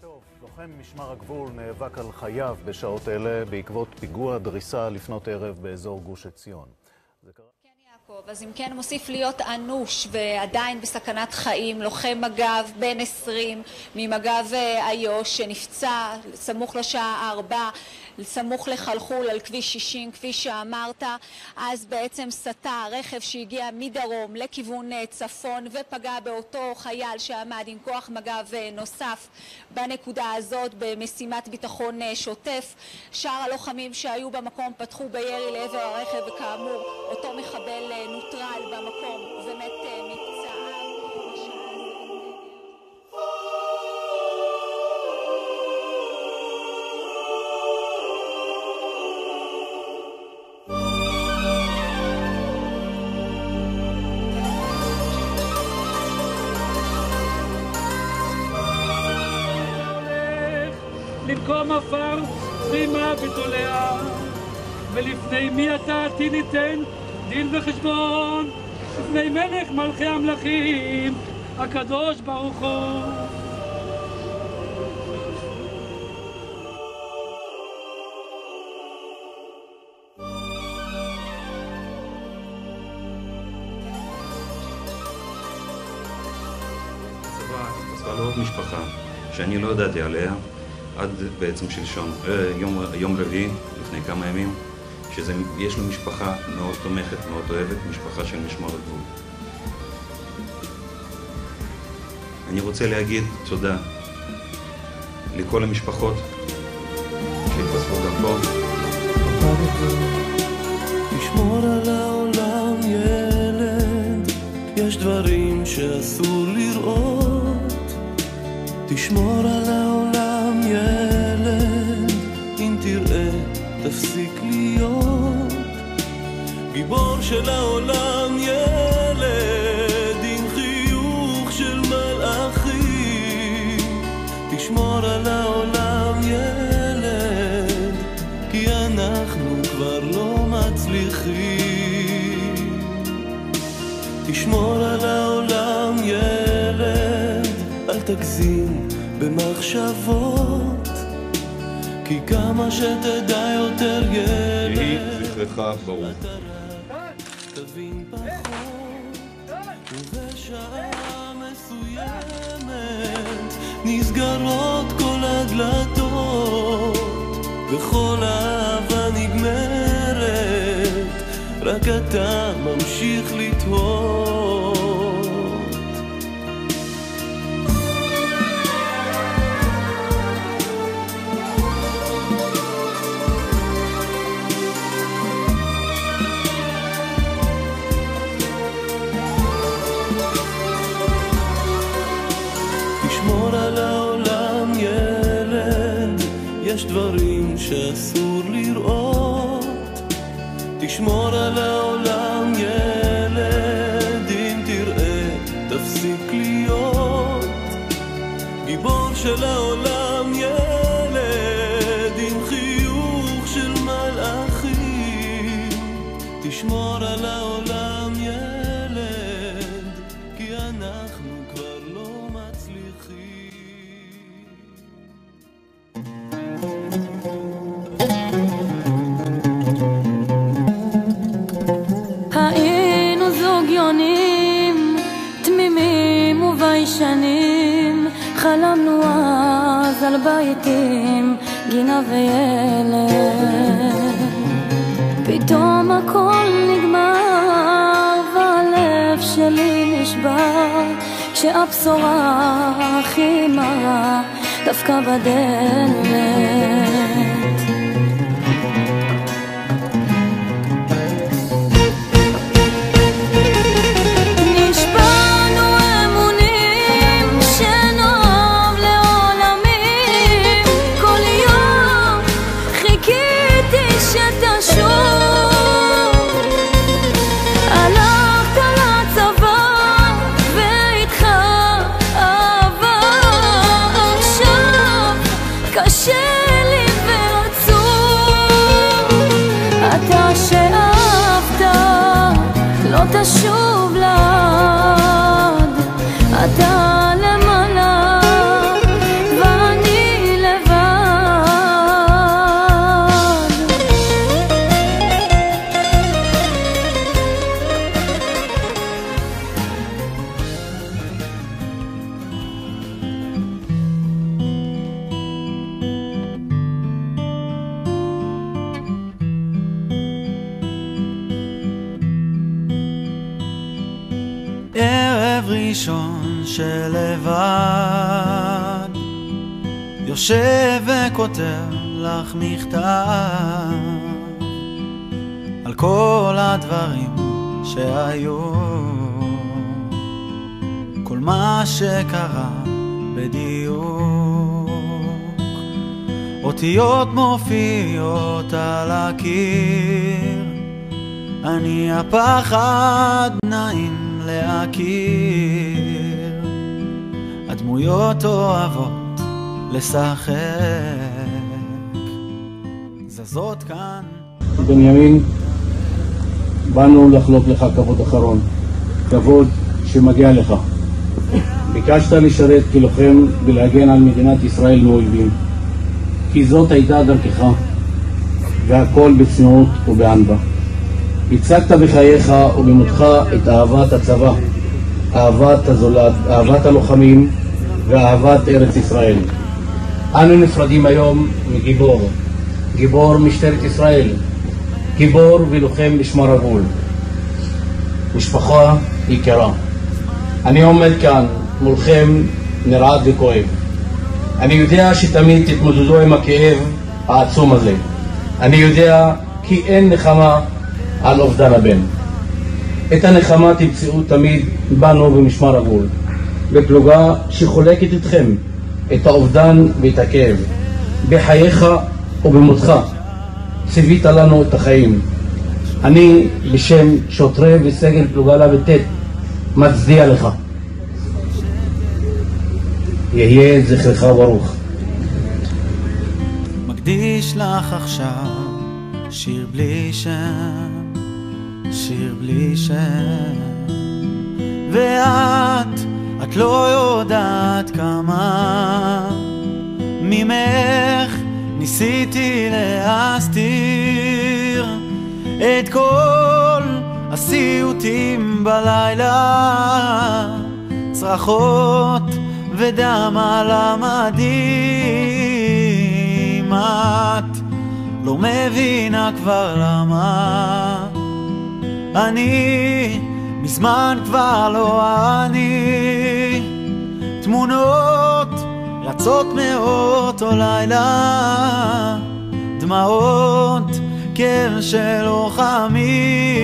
לוחם משמר הגבול נאבק על חייו בשעות אלה בעקבות פיגוע דריסה לפנות ערב באזור גוש עציון. אז אם כן מוסיף להיות אנוש ועדיין בסכנת חיים לוחם מג"ב בן 20 ממג"ב איו"ש שנפצע סמוך לשעה 4 סמוך לחלחול על כביש 60 כפי שאמרת. אז בעצם סטה רכב שהגיע מדרום לכיוון צפון ופגע באותו חייל שעמד עם כוח מג"ב נוסף בנקודה הזאת במשימת ביטחון שוטף. שאר הלוחמים שהיו במקום פתחו בירי לעבר הרכב וכאמור אותו מחבל נוטרל במקום ומת מפצעיו. למקום עפר רימה ותולע, ולפני מי אתה תיתן דין וחשבון? לפני מלך מלכי המלכים הקדוש ברוך הוא. הצבא התווספה לעוד משפחה שאני לא ידעתי עליה עד בעצם שלשום, יום רביעי, לפני כמה ימים, שיש לו משפחה מאוד תומכת, מאוד אוהבת, משפחה של משמר הגבול. אני רוצה להגיד תודה לכל המשפחות שהתווספו גם פה. תשמור על העולם ילד, יש דברים שאסור לראות. תשמור על העולם ילד, אם תראה תפסיק להיות גיבור של העולם ילד, עם חיוך של מלאכים. תשמור על העולם ילד, כי אנחנו כבר לא מצליחים. תשמור על העולם ילד, אל תגזים במחשבות, כי כמה שתדע יותר ילד, יהי זכרך ברוך. תבין פחות, ובשעה מסוימת נסגרות כל הדלתות, וכל אהבה נגמרת, רק אתה ממשיך לתהות. יש דברים שאסור לראות. תשמור על העולם ילד, אם תראה תפסיק להיות גיבור של העולם ילד, עם חיוך של מלאכים. תשמור על העולם ילד, כי אנחנו כבר לא מצליחים. היינו זוג יונים תמימים וביישנים, חלמנו אז על ביתים, גינה וילד. פתאום הכל נגמר והלב שלי נשבר, כשהבשורה הכי מרה דווקא בדלת. תשוב לעד, אתה למעלה ואני הראשון שלבד יושב וכותב לך מכתב על כל הדברים שהיו, כל מה שקרה בדיוק, אותיות מופיעות על הקיר, אני הפחד נעים להכיר, הדמויות אוהבות לשחק, זזות כאן. בנימין, באנו לחלוק לך כבוד אחרון, כבוד שמגיע לך. ביקשת לשרת כלוחם ולהגן על מדינת ישראל מאויבים, כי זאת הייתה דרכך, והכל בצניעות ובענווה. הצגת בחייך ובמותך את אהבת הצבא, אהבת הזולת, אהבת הלוחמים ואהבת ארץ ישראל. אנו נפרדים היום מגיבור, גיבור משטרת ישראל, גיבור ולוחם משמר הגבול, משפחה יקרה. אני עומד כאן מולכם נרעד וכואב. אני יודע שתמיד תתמודדו עם הכאב העצום הזה. אני יודע כי אין נחמה על אובדן הבן. את הנחמה תמצאו תמיד בנו במשמר הגבול, בפלוגה שחולקת אתכם את האובדן ואת הכאב. בחייך ובמותך ציווית לנו את החיים. אני בשם שוטרי וסגל פלוגה ל"ט מצדיע לך. יהיה זכרך ברוך. מקדיש לך עכשיו שיר בלי שם, שיר בלי שם, ואת לא יודעת כמה ממך ניסיתי להסתיר את כל הסיוטים בלילה, צרחות ודם על המדים. את לא מבינה כבר למה אני מזמן כבר לא אני. תמונות רצות מאותו לילה, דמעות כאב של לוחמים,